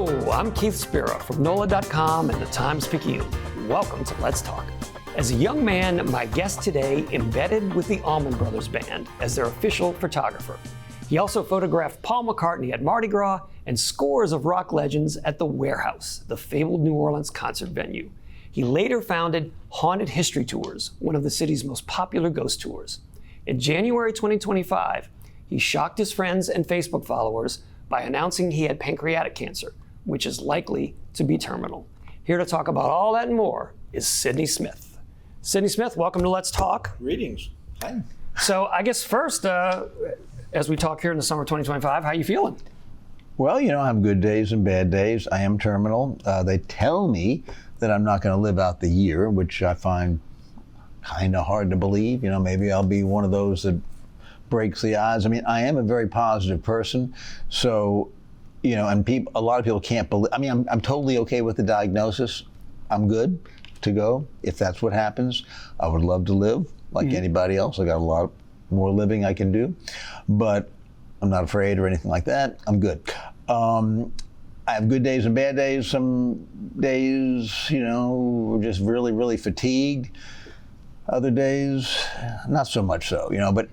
Hello, I'm Keith Spera from NOLA.com and the Times-Picayune. Welcome to Let's Talk. As a young man, my guest today embedded with the Allman Brothers Band as their official photographer. He also photographed Paul McCartney at Mardi Gras and scores of rock legends at the Warehouse, the fabled New Orleans concert venue. He later founded Haunted History Tours, one of the city's most popular ghost tours. In January 2025, he shocked his friends and Facebook followers by announcing he had pancreatic cancer, which is likely to be terminal. Here to talk about all that and more is Sidney Smith. Sidney Smith, welcome to Let's Talk. Greetings. Hi. So I guess first, as we talk here in the summer of 2025, how are you feeling? Well, you know, I have good days and bad days. I am terminal. They tell me that I'm not going to live out the year, which I find kind of hard to believe. You know, maybe I'll be one of those that breaks the odds. I mean, I am a very positive person, so, you know, and a lot of people can't believe. I mean, I'm totally okay with the diagnosis. I'm good to go if that's what happens. I would love to live like anybody else. I got a lot more living I can do, but I'm not afraid or anything like that. I'm good. I have good days and bad days. Some days, you know, just really, really fatigued. Other days, not so much so, you know, but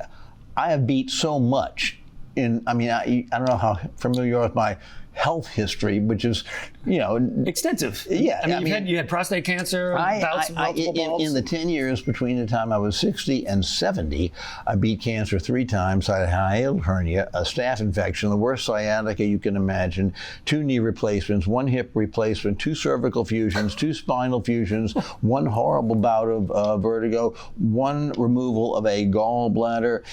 I have beat so much I don't know how familiar you are with my health history, which is, you know, extensive. Yeah. I mean, you had prostate cancer, bouts of multiple balls. In the 10 years between the time I was 60 and 70, I beat cancer 3 times. I had a hiatal hernia, a staph infection, the worst sciatica you can imagine, 2 knee replacements, 1 hip replacement, 2 cervical fusions, 2 spinal fusions, 1 horrible bout of vertigo, 1 removal of a gallbladder,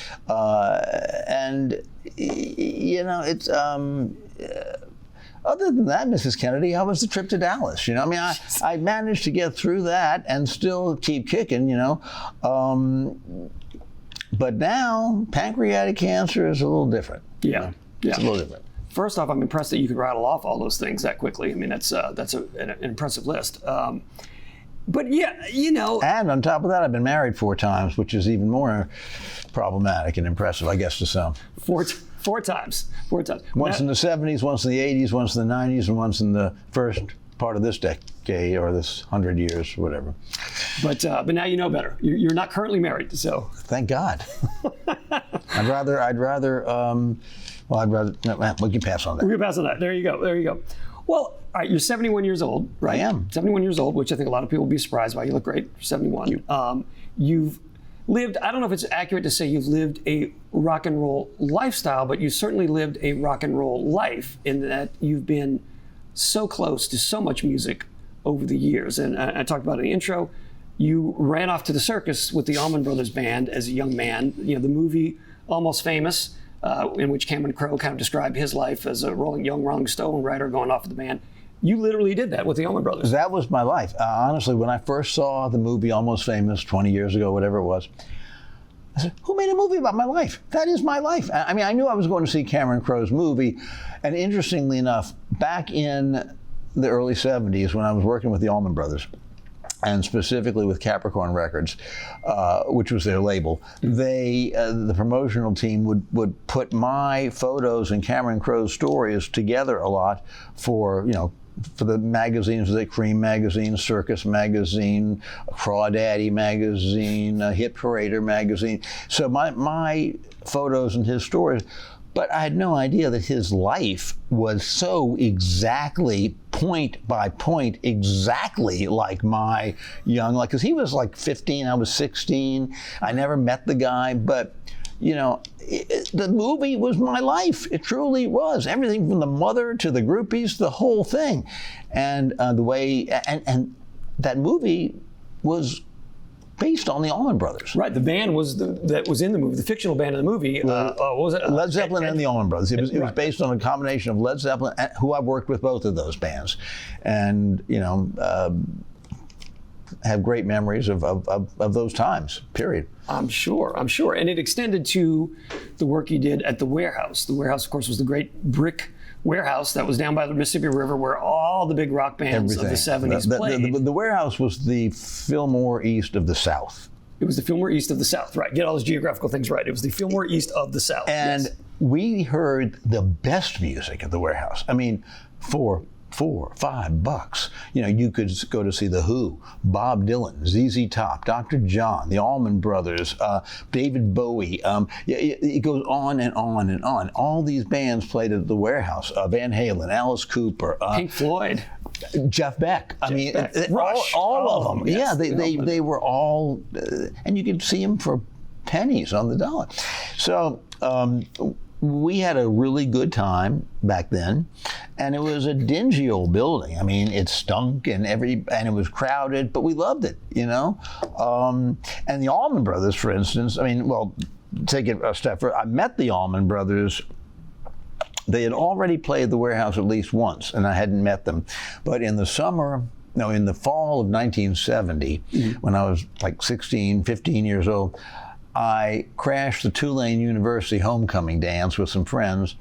and you know, it's other than that, Mrs. Kennedy, how was the trip to Dallas? You know, I mean, I managed to get through that and still keep kicking, you know. But now, pancreatic cancer is a little different. Yeah, you know? yeah. It's a little different. First off, I'm impressed that you could rattle off all those things that quickly. I mean, that's an impressive list. But yeah, you know. And on top of that, I've been married 4 times, which is even more problematic and impressive, I guess, to some. Four times. Once in the 70s, once in the 80s, once in the 90s, and once in the first part of this decade or this 100 years, whatever. But now you know better. You're not currently married, so. Thank God. I'd rather. We can pass on that. We can pass on that. There you go. Well, all right, you're 71 years old, right? I am. 71 years old, which I think a lot of people will be surprised by. You look great for 71. You've lived, I don't know if it's accurate to say you've lived a rock and roll lifestyle, but you certainly lived a rock and roll life in that you've been so close to so much music over the years. And I talked about in the intro, you ran off to the circus with the Allman Brothers Band as a young man. You know, the movie Almost Famous, in which Cameron Crowe kind of described his life as a young Rolling Stone writer going off with the band. You literally did that with the Allman Brothers. That was my life. Honestly, when I first saw the movie Almost Famous 20 years ago, whatever it was, I said, who made a movie about my life? That is my life. I mean, I knew I was going to see Cameron Crowe's movie. And interestingly enough, back in the early 70s when I was working with the Allman Brothers, and specifically with Capricorn Records, which was their label, the promotional team would put my photos and Cameron Crowe's stories together a lot for, you know, for the magazines, the Cream magazine, Circus magazine, Crawdaddy magazine, Hit Parader magazine. So my photos and his stories, but I had no idea that his life was so exactly point by point, exactly like my young life. Because he was like 15, I was 16. I never met the guy, but you know, the movie was my life. It truly was. Everything from the mother to the groupies, the whole thing. And the way, and that movie was based on the Allman Brothers. Right, the band that was in the movie, the fictional band in the movie, what was it? Led Zeppelin and the Allman Brothers. It was based on a combination of Led Zeppelin, who I've worked with both of those bands. And, you know, have great memories of those times, period. I'm sure. And it extended to the work you did at the Warehouse. The Warehouse, of course, was the great brick warehouse that was down by the Mississippi River where all the big rock bands of the 70s played. The Warehouse was the Fillmore East of the South. It was the Fillmore East of the South, right. Get all those geographical things right. It was the Fillmore East of the South. And we heard the best music at the Warehouse. I mean, for $4-5. You know, you could go to see The Who, Bob Dylan, ZZ Top, Dr. John, the Allman Brothers, David Bowie. It goes on and on and on. All these bands played at the Warehouse. Van Halen, Alice Cooper, Pink Floyd, Jeff Beck. Rush. All of them. Yes, they were all, and you could see them for pennies on the dollar. So we had a really good time back then, and it was a dingy old building. I mean, it stunk and it was crowded, but we loved it, you know. And the Allman Brothers, for instance, I mean, well, take it a step further. I met the Allman Brothers. They had already played the Warehouse at least once, and I hadn't met them. But in the fall of 1970, when I was like 16, 15 years old, I crashed the Tulane University homecoming dance with some friends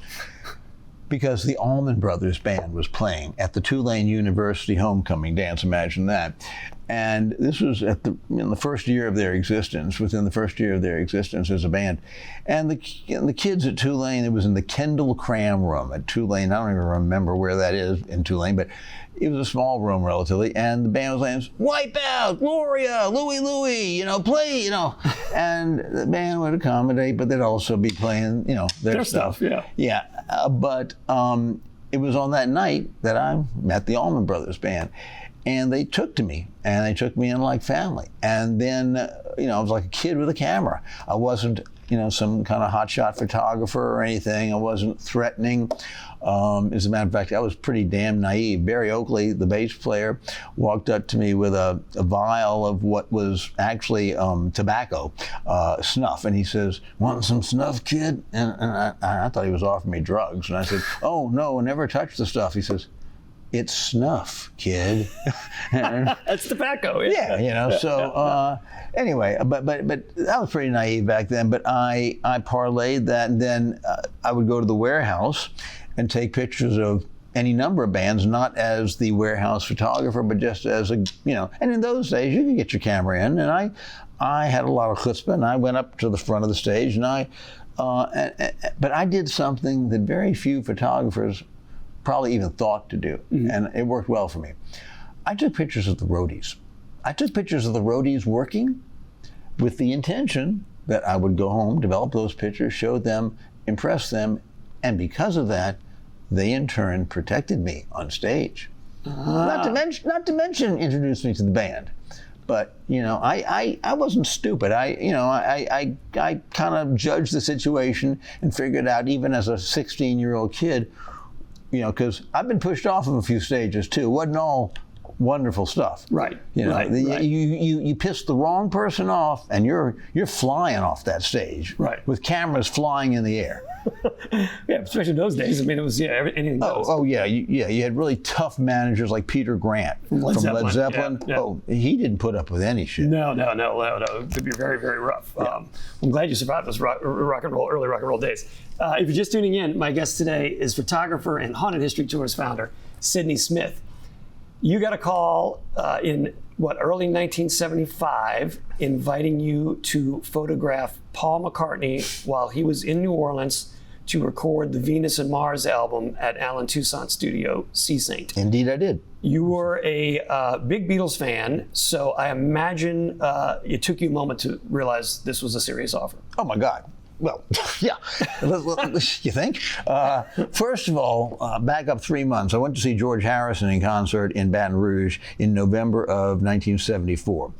because the Allman Brothers Band was playing at the Tulane University homecoming dance. Imagine that. And this was in the first year of their existence, within the first year of their existence as a band. And the kids at Tulane, it was in the Kendall Cram room at Tulane. I don't even remember where that is in Tulane, but it was a small room relatively. And the band was playing Wipeout, Gloria, Louie Louie, you know, play, you know. And the band would accommodate, but they'd also be playing, you know, their stuff. Yeah. But it was on that night that I met the Allman Brothers Band. And they took to me, and they took me in like family. And then, you know, I was like a kid with a camera. I wasn't, you know, some kind of hotshot photographer or anything. I wasn't threatening. As a matter of fact, I was pretty damn naive. Barry Oakley, the bass player, walked up to me with a vial of what was actually tobacco, snuff. And he says, "Want some snuff, kid?" And I thought he was offering me drugs. And I said, "Oh, no, never touch the stuff." He says, "It's snuff, kid." That's tobacco. Yeah, you know. So anyway, but I was pretty naive back then. But I parlayed that, and then I would go to the Warehouse and take pictures of any number of bands, not as the Warehouse photographer, but just as a, you know. And in those days, you could get your camera in, and I had a lot of chutzpah, and I went up to the front of the stage, and but I did something that very few photographers probably even thought to do, and it worked well for me. I took pictures of the roadies. I took pictures of the roadies working with the intention that I would go home, develop those pictures, show them, impress them, and because of that, they in turn protected me on stage. Not to mention introduced me to the band. But you know, I wasn't stupid. I kind of judged the situation and figured out, even as a 16-year-old kid, you know, because I've been pushed off of a few stages too. It wasn't all wonderful stuff. Right. You know, right. You pissed the wrong person off, and you're flying off that stage. Right. With cameras flying in the air. Yeah, especially in those days. I mean, it was anything goes. Oh yeah, you had really tough managers like Peter Grant from Led Zeppelin. Yeah. Oh, he didn't put up with any shit. No. It could be very, very rough. Yeah. I'm glad you survived those early rock and roll days. If you're just tuning in, my guest today is photographer and Haunted History Tours founder, Sidney Smith. You got a call in early 1975, inviting you to photograph Paul McCartney while he was in New Orleans to record the Venus and Mars album at Alan Toussaint's studio, Sea Saint. Indeed, I did. You were a big Beatles fan, so I imagine it took you a moment to realize this was a serious offer. Oh my God. Well, yeah. You think? First of all, back up 3 months. I went to see George Harrison in concert in Baton Rouge in November of 1974,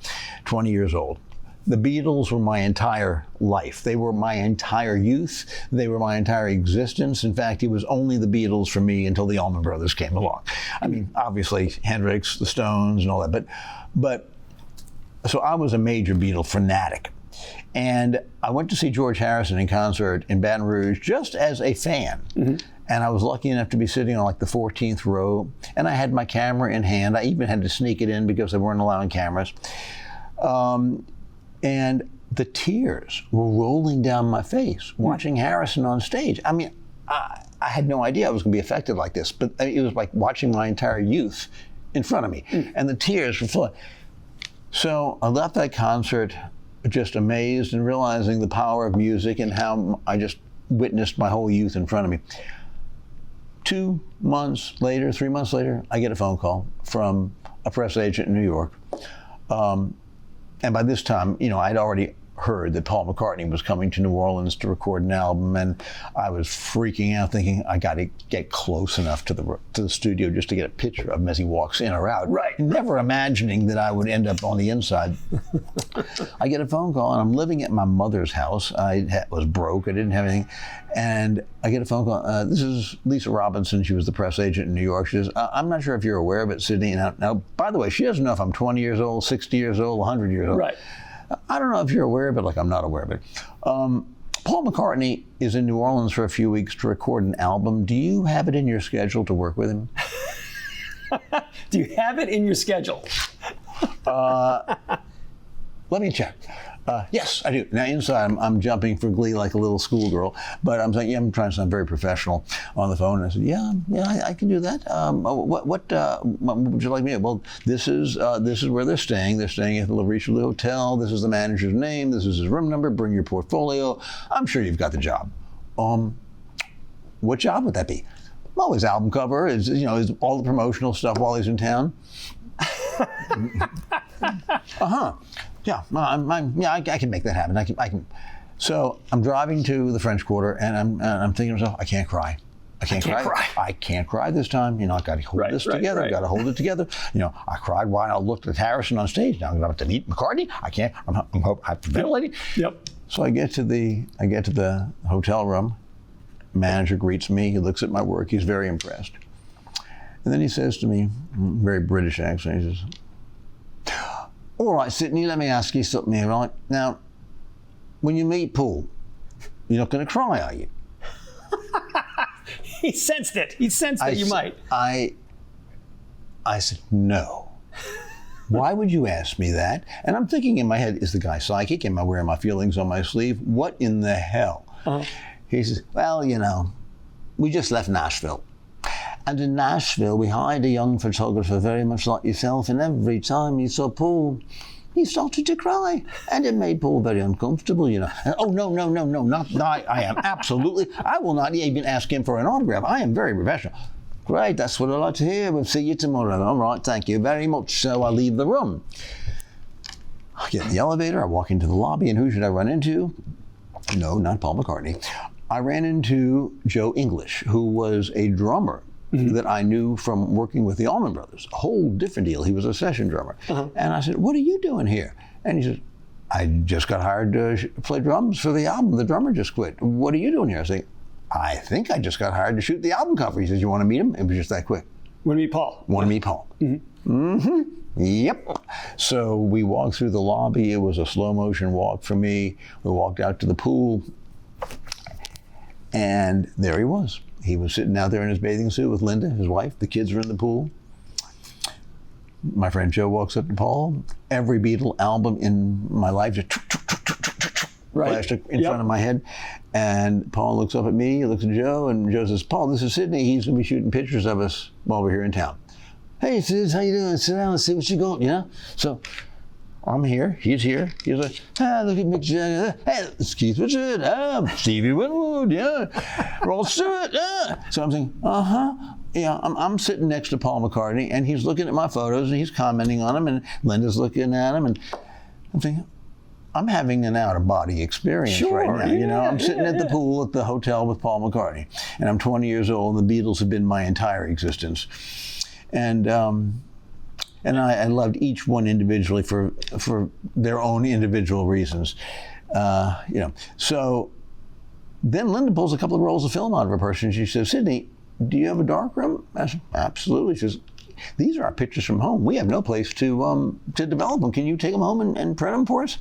20 years old. The Beatles were my entire life. They were my entire youth. They were my entire existence. In fact, it was only the Beatles for me until the Allman Brothers came along. I mean, obviously, Hendrix, the Stones, and all that. But so I was a major Beatle fanatic. And I went to see George Harrison in concert in Baton Rouge just as a fan. Mm-hmm. And I was lucky enough to be sitting on like the 14th row. And I had my camera in hand. I even had to sneak it in because they weren't allowing cameras. And the tears were rolling down my face watching Harrison on stage. I mean, I had no idea I was going to be affected like this, but it was like watching my entire youth in front of me. And the tears were flowing. So I left that concert just amazed and realizing the power of music and how I just witnessed my whole youth in front of me. 2 months later, 3 months later, I get a phone call from a press agent in New York. And by this time, I'd already heard that Paul McCartney was coming to New Orleans to record an album, and I was freaking out, thinking I got to get close enough to the studio just to get a picture of him as he walks in or out. Right. Never imagining that I would end up on the inside. I get a phone call, and I'm living at my mother's house. I was broke. I didn't have anything. And I get a phone call. This is Lisa Robinson. She was the press agent in New York. She says, I'm not sure if you're aware of it, Sidney. Now, by the way, she doesn't know if I'm 20 years old, 60 years old, 100 years old. Right. I don't know if you're aware of it, like I'm not aware of it. Paul McCartney is in New Orleans for a few weeks to record an album. Do you have it in your schedule to work with him? Do you have it in your schedule? Let me check. Yes, I do. Now inside, I'm jumping for glee like a little schoolgirl, but I'm saying, I'm trying to sound very professional on the phone. And I said, yeah, I can do that. What would you like me to? Well, this is where they're staying. They're staying at the Le Richelieu Hotel. This is the manager's name. This is his room number. Bring your portfolio. I'm sure you've got the job. What job would that be? Well, his album cover is all the promotional stuff while he's in town. Yeah, I can make that happen. I can. So I'm driving to the French Quarter, and I'm thinking to myself, I can't cry. I can't cry this time. I got to hold this together. Right. I got to hold it together. I cried while I looked at Harrison on stage. Now I'm about to meet McCartney. I can't. I'm hyperventilating. Yep. So I get to the hotel room. Manager greets me. He looks at my work. He's very impressed. And then he says to me, very British accent, he says, all right, Sidney, let me ask you something here, right? Now, when you meet Paul, you're not going to cry, are you? He sensed it. He sensed that you might. I said, no. Why would you ask me that? And I'm thinking in my head, is the guy psychic? Am I wearing my feelings on my sleeve? What in the hell? He says, well, we just left Nashville. And in Nashville, we hired a young photographer very much like yourself, and every time he saw Paul, he started to cry. And it made Paul very uncomfortable, And, oh, no, I am absolutely, I will not even ask him for an autograph. I am very professional. Great, that's what I like to hear. We'll see you tomorrow. All right, thank you very much. So I leave the room. I get in the elevator, I walk into the lobby, and who should I run into? No, not Paul McCartney. I ran into Joe English, who was a drummer that I knew from working with the Allman Brothers. A whole different deal. He was a session drummer. And I said, what are you doing here? And he said, I just got hired to play drums for the album. The drummer just quit. What are you doing here? I said, I think I just got hired to shoot the album cover. He says, you want to meet him? It was just that quick. Want to meet Paul? Want to meet Paul. Yep. So we walked through the lobby. It was a slow motion walk for me. We walked out to the pool. And there he was. He was sitting out there in his bathing suit with Linda, his wife. The kids were in the pool. My friend Joe walks up to Paul. Every Beatle album in my life just flashed in front of my head. And Paul looks up at me, he looks at Joe, and Joe says, Paul, this is Sidney. He's going to be shooting pictures of us while we're here in town. Hey, Sid, how you doing? Sit down and see what you got, So I'm here, he's here. He's like, look at Mick Jagger. Hey, it's Keith Richards. Stevie Winwood, Rod Stewart, So I'm saying, I'm sitting next to Paul McCartney, and he's looking at my photos, and he's commenting on them, and Linda's looking at him, and I'm thinking, I'm having an out-of-body experience right now. I'm sitting at the pool at the hotel with Paul McCartney, and I'm 20 years old, and the Beatles have been my entire existence. And I loved each one individually for their own individual reasons. So then Linda pulls a couple of rolls of film out of her purse, and she says, Sidney, do you have a darkroom? I said, absolutely. She says, these are our pictures from home. We have no place to develop them. Can you take them home and print them for us?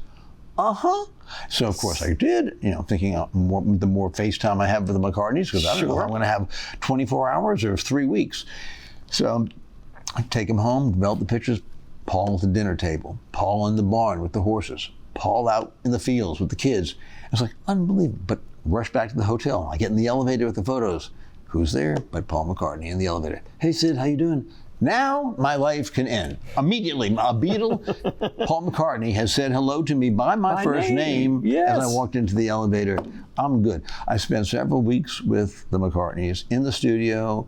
So of course I did, thinking the more FaceTime I have with the McCartneys, because I don't know if I'm going to have 24 hours or 3 weeks. So I take him home, develop the pictures. Paul at the dinner table, Paul in the barn with the horses, Paul out in the fields with the kids. It's like unbelievable. But rush back to the hotel. I get in the elevator with the photos. Who's there but Paul McCartney in the elevator? Hey Sid, how you doing? Now my life can end. Immediately, a Beatle, Paul McCartney, has said hello to me by my first name as I walked into the elevator. I'm good. I spent several weeks with the McCartneys in the studio,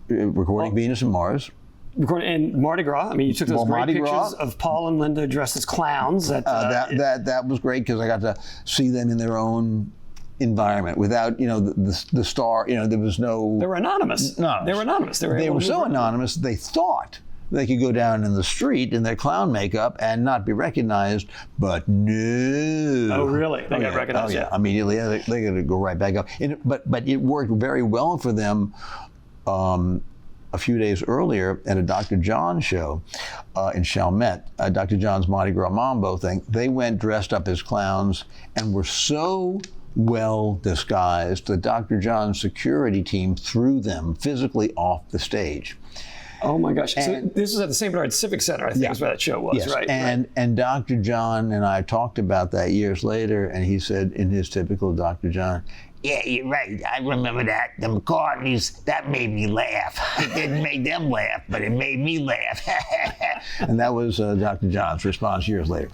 recording Venus and Mars. And Mardi Gras. I mean, you took those great pictures of Paul and Linda dressed as clowns. That was great because I got to see them in their own environment without, the star. There was no. They were anonymous. They were anonymous. They were so anonymous. They thought they could go down in the street in their clown makeup and not be recognized, but no. Oh, really? They got recognized. Oh, yeah. Immediately, they got to go right back up. But it worked very well for them. A few days earlier at a Dr. John show in Chalmette, Dr. John's Mardi Gras Mambo thing, they went dressed up as clowns and were so well disguised that Dr. John's security team threw them physically off the stage. Oh my gosh. So this was at the St. Bernard Civic Center, I think is where that show was, yes. right? And Dr. John and I talked about that years later, and he said in his typical Dr. John, "Yeah, you're right. I remember that. The McCartneys, that made me laugh. It didn't make them laugh, but it made me laugh." And that was Dr. John's response years later.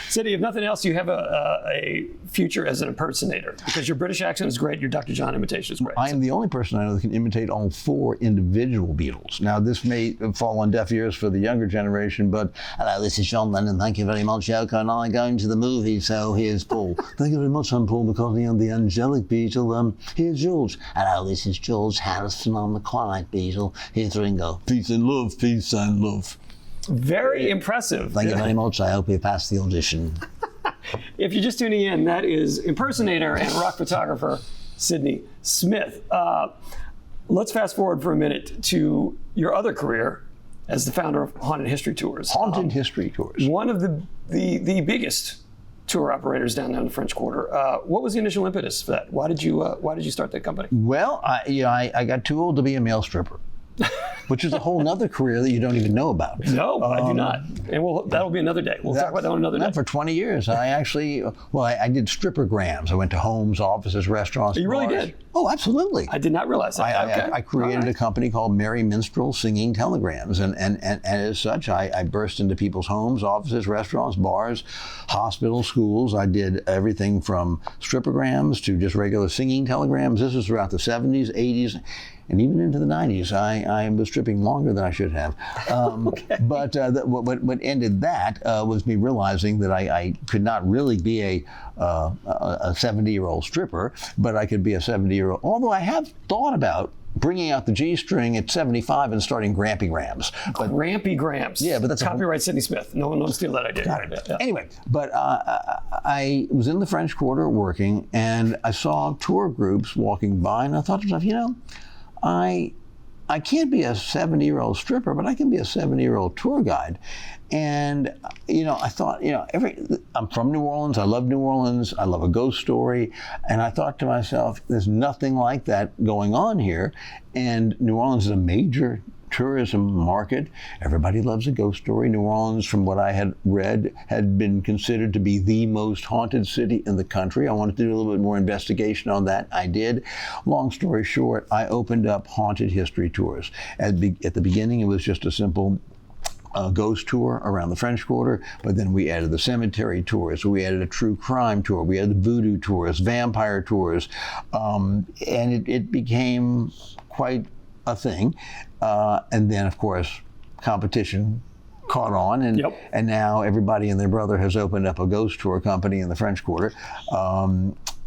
Sidney, if nothing else, you have a future as an impersonator because your British accent is great, your Dr. John imitation is great. I am the only person I know that can imitate all 4 individual Beatles. Now, this may fall on deaf ears for the younger generation, but hello, this is John Lennon. Thank you very much, Yoko and I are going to the movie, so here's Paul. Thank you very much, I'm Paul McCartney. I'm the angelic Beatle. Here's George. Hello, this is George Harrison. I'm the quiet Beatle. Here's Ringo. Peace and love, peace and love. Very impressive. Thank you very much. I hope you passed the audition. If you're just tuning in, that is impersonator and rock photographer Sidney Smith. Let's fast forward for a minute to your other career as the founder of Haunted History Tours. Haunted History Tours. One of the biggest tour operators down the French Quarter. What was the initial impetus for that? Why did you start that company? Well, I got too old to be a male stripper. Which is a whole nother career that you don't even know about. No, I do not. And that'll be another day. We'll talk about that on another day. For 20 years, I actually, I did strippergrams. I went to homes, offices, restaurants, You really did? Oh, absolutely. I did not realize that. I created a company called Merry Minstrel Singing Telegrams. And as such, I burst into people's homes, offices, restaurants, bars, hospitals, schools. I did everything from strippergrams to just regular singing telegrams. This was throughout the 70s, 80s, and even into the 90s. I was stripping longer than I should have. But what ended that was me realizing that I could not really be a 70-year-old stripper, but I could be a 70-year-old. Although I have thought about bringing out the G-string at 75 and starting Grampy-grams. Grampy-grams. Yeah, but that's copyright Sidney Smith. No one will steal that idea. Got it. Yeah. Anyway, but I was in the French Quarter working, and I saw tour groups walking by, and I thought to myself, I can't be a 70-year-old stripper, but I can be a 70-year-old tour guide. And, I thought, I'm from New Orleans. I love New Orleans. I love a ghost story. And I thought to myself, there's nothing like that going on here. And New Orleans is a major tourism market. Everybody loves a ghost story. New Orleans, from what I had read, had been considered to be the most haunted city in the country. I wanted to do a little bit more investigation on that. I did. Long story short, I opened up Haunted History Tours. At the beginning, it was just a simple ghost tour around the French Quarter, but then we added the cemetery tours, we added a true crime tour, we added the voodoo tours, vampire tours, and it became quite a thing. And then, of course, competition caught on, and now everybody and their brother has opened up a ghost tour company in the French Quarter.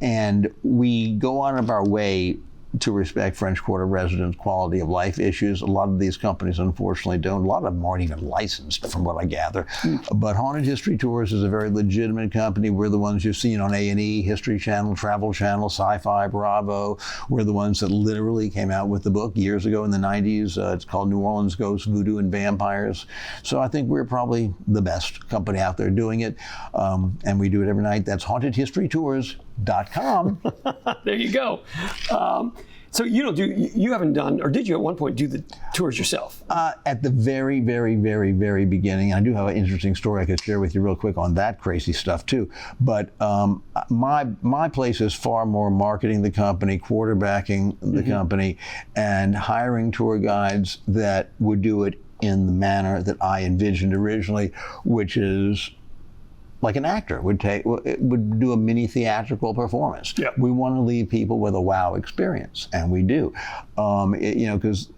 And we go out of our way to respect French Quarter residents' quality of life issues. A lot of these companies, unfortunately, don't. A lot of them aren't even licensed, from what I gather. But Haunted History Tours is a very legitimate company. We're the ones you've seen on A&E, History Channel, Travel Channel, Sci-Fi, Bravo. We're the ones that literally came out with the book years ago in the 90s. It's called New Orleans Ghosts, Voodoo, and Vampires. So I think we're probably the best company out there doing it. And we do it every night. That's hauntedhistorytours.com. There you go. So you haven't done, or did you at one point do the tours yourself? At the very, very, very, very beginning. I do have an interesting story I could share with you real quick on that crazy stuff too. But my place is far more marketing the company, quarterbacking the company, and hiring tour guides that would do it in the manner that I envisioned originally, which is like an actor would do a mini theatrical performance. Yeah. We want to leave people with a wow experience, and we do. Because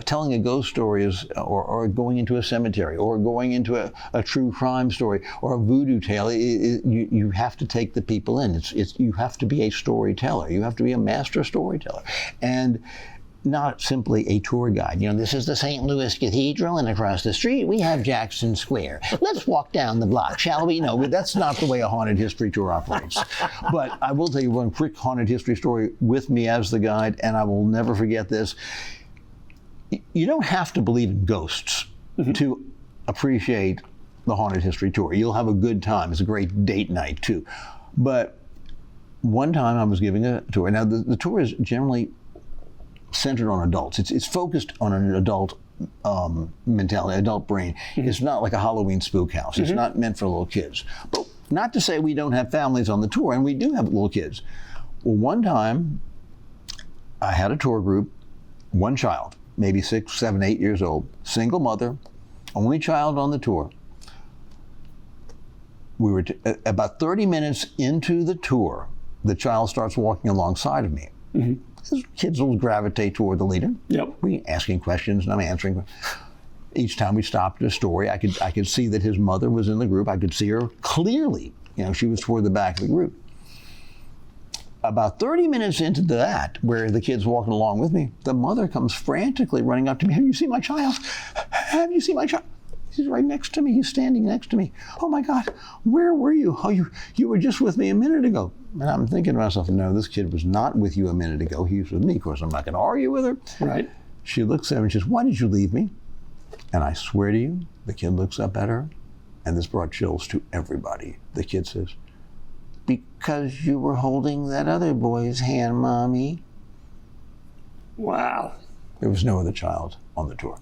telling a ghost story is, or going into a cemetery, or going into a true crime story, or a voodoo tale. You have to take the people in. You have to be a storyteller. You have to be a master storyteller, and not simply a tour guide. This is the St. Louis Cathedral, and across the street we have Jackson Square. Let's walk down the block, shall we? No, that's not the way a haunted history tour operates. But I will tell you one quick haunted history story with me as the guide, and I will never forget this. You don't have to believe in ghosts to appreciate the haunted history tour. You'll have a good time. It's a great date night too. But one time I was giving a tour. Now the tour is generally centered on adults. It's focused on an adult mentality, adult brain. It's not like a Halloween spook house. It's not meant for little kids. But not to say we don't have families on the tour, and we do have little kids. Well, one time I had a tour group, one child, maybe 6, 7, 8 years old, single mother, only child on the tour. We were about 30 minutes into the tour, the child starts walking alongside of me. Kids will gravitate toward the leader. Yep. We asking questions, and I'm answering. Each time we stopped at a story, I could see that his mother was in the group. I could see her clearly. She was toward the back of the group. About 30 minutes into that, where the kid's walking along with me, the mother comes frantically running up to me. Have you seen my child? Have you seen my child? He's right next to me. He's standing next to me. Oh my God, where were you? Oh, you were just with me a minute ago. And I'm thinking to myself, no, this kid was not with you a minute ago. He was with me. Of course, I'm not going to argue with her. Right. She looks at him and she says, why did you leave me? And I swear to you, the kid looks up at her, and this brought chills to everybody. The kid says, because you were holding that other boy's hand, Mommy. Wow. There was no other child on the tour.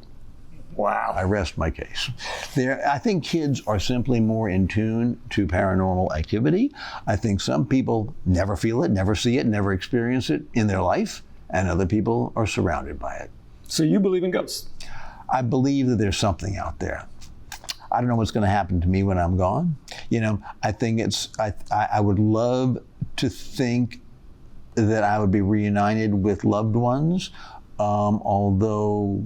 Wow. I rest my case. I think kids are simply more in tune to paranormal activity. I think some people never feel it, never see it, never experience it in their life, and other people are surrounded by it. So you believe in ghosts? I believe that there's something out there. I don't know what's going to happen to me when I'm gone. I think I would love to think that I would be reunited with loved ones, although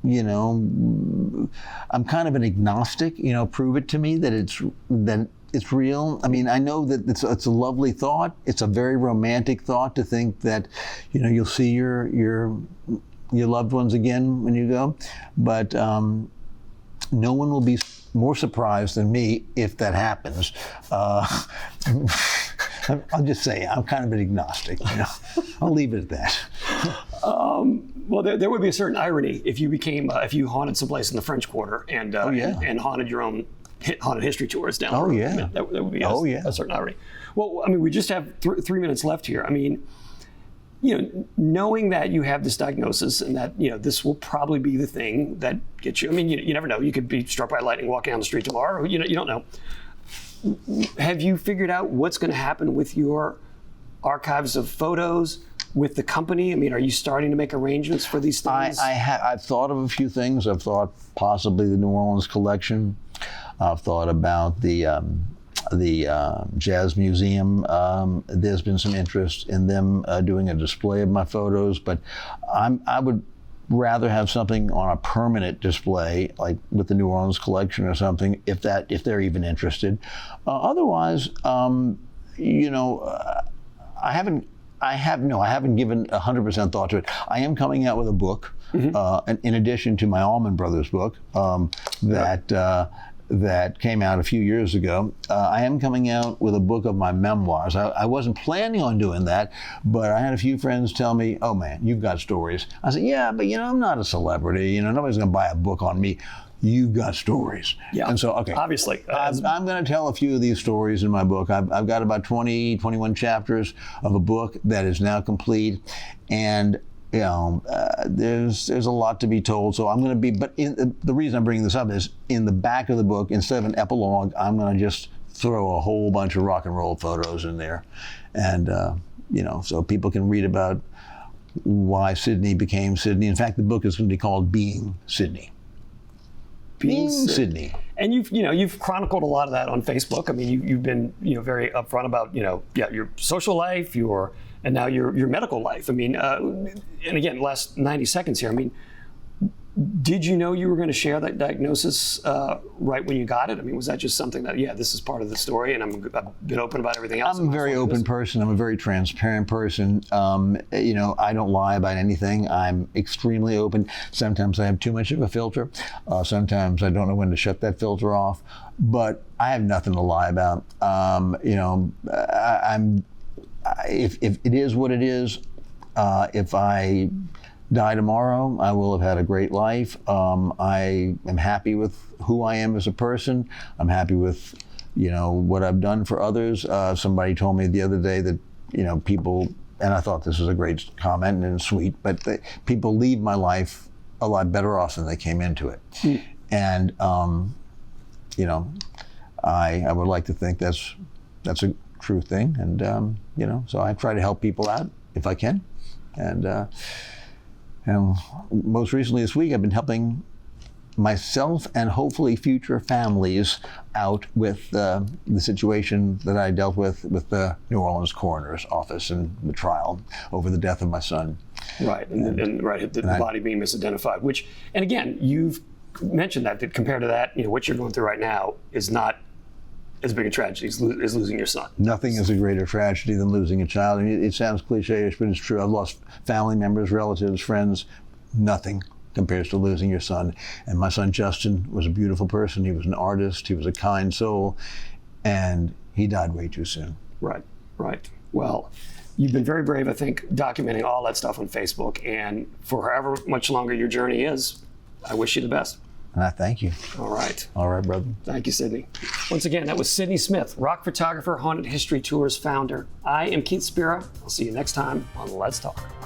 I'm kind of an agnostic. Prove it to me that it's real. I mean, I know that it's a lovely thought. It's a very romantic thought to think that, you'll see your loved ones again when you go. But no one will be more surprised than me if that happens. I'll just say I'm kind of an agnostic. I'll leave it at that. Well, there would be a certain irony if you haunted someplace in the French Quarter and and haunted your own haunted history tours down the road. Yeah. I mean, that would be a certain irony. Well, I mean, we just have 3 minutes left here. I mean, knowing that you have this diagnosis and that this will probably be the thing that gets you. I mean, you never know. You could be struck by lightning walking down the street tomorrow. You don't know. Have you figured out what's going to happen with your archives of photos? With the company? I mean, are you starting to make arrangements for these things? I've thought of a few things. I've thought possibly the New Orleans collection. I've thought about the Jazz Museum. There's been some interest in them doing a display of my photos, but I would rather have something on a permanent display, like with the New Orleans collection or something, if they're even interested. Otherwise, I haven't given 100% thought to it. I am coming out with a book, in addition to my Allman Brothers book that came out a few years ago. I am coming out with a book of my memoirs. I wasn't planning on doing that, but I had a few friends tell me, "Oh man, you've got stories." I said, "Yeah, but I'm not a celebrity. Nobody's going to buy a book on me. You've got stories." Yeah. And so, okay. Obviously. I'm going to tell a few of these stories in my book. I've got about 21 chapters of a book that is now complete. And, there's a lot to be told. So I'm going to be, but the reason I'm bringing this up is in the back of the book, instead of an epilogue, I'm going to just throw a whole bunch of rock and roll photos in there. And, so people can read about why Sidney became Sidney. In fact, the book is going to be called Being Sidney. Being Sidney. And you've chronicled a lot of that on Facebook. I mean, you've been very upfront about your social life, and now your medical life. I mean, and again, last 90 seconds here. I mean, did you know you were going to share that diagnosis right when you got it? I mean, was that just something that, this is part of the story, and I've been open about everything else? I'm a very open person. I'm a very transparent person. I don't lie about anything. I'm extremely open. Sometimes I have too much of a filter. Sometimes I don't know when to shut that filter off. But I have nothing to lie about. If it is what it is, if I die tomorrow, I will have had a great life. I am happy with who I am as a person. I'm happy with, what I've done for others. Somebody told me the other day that, people, and I thought this was a great comment and sweet, but people leave my life a lot better off than they came into it. Mm. And, I would like to think that's a true thing. And, so I try to help people out if I can. And most recently this week, I've been helping myself and hopefully future families out with the situation that I dealt with the New Orleans coroner's office and the trial over the death of my son. Right, and the body being misidentified, and again, you've mentioned that compared to that, what you're going through right now is not as big a tragedy as losing your son. Nothing is a greater tragedy than losing a child. I mean, it sounds cliche-ish, but it's true. I've lost family members, relatives, friends. Nothing compares to losing your son. And my son Justin was a beautiful person. He was an artist. He was a kind soul. And he died way too soon. Right. Well, you've been very brave, I think, documenting all that stuff on Facebook. And for however much longer your journey is, I wish you the best. And I thank you. All right. All right, brother. Thank you, Sidney. Once again, that was Sidney Smith, rock photographer, Haunted History Tours founder. I am Keith Spera. I'll see you next time on Let's Talk.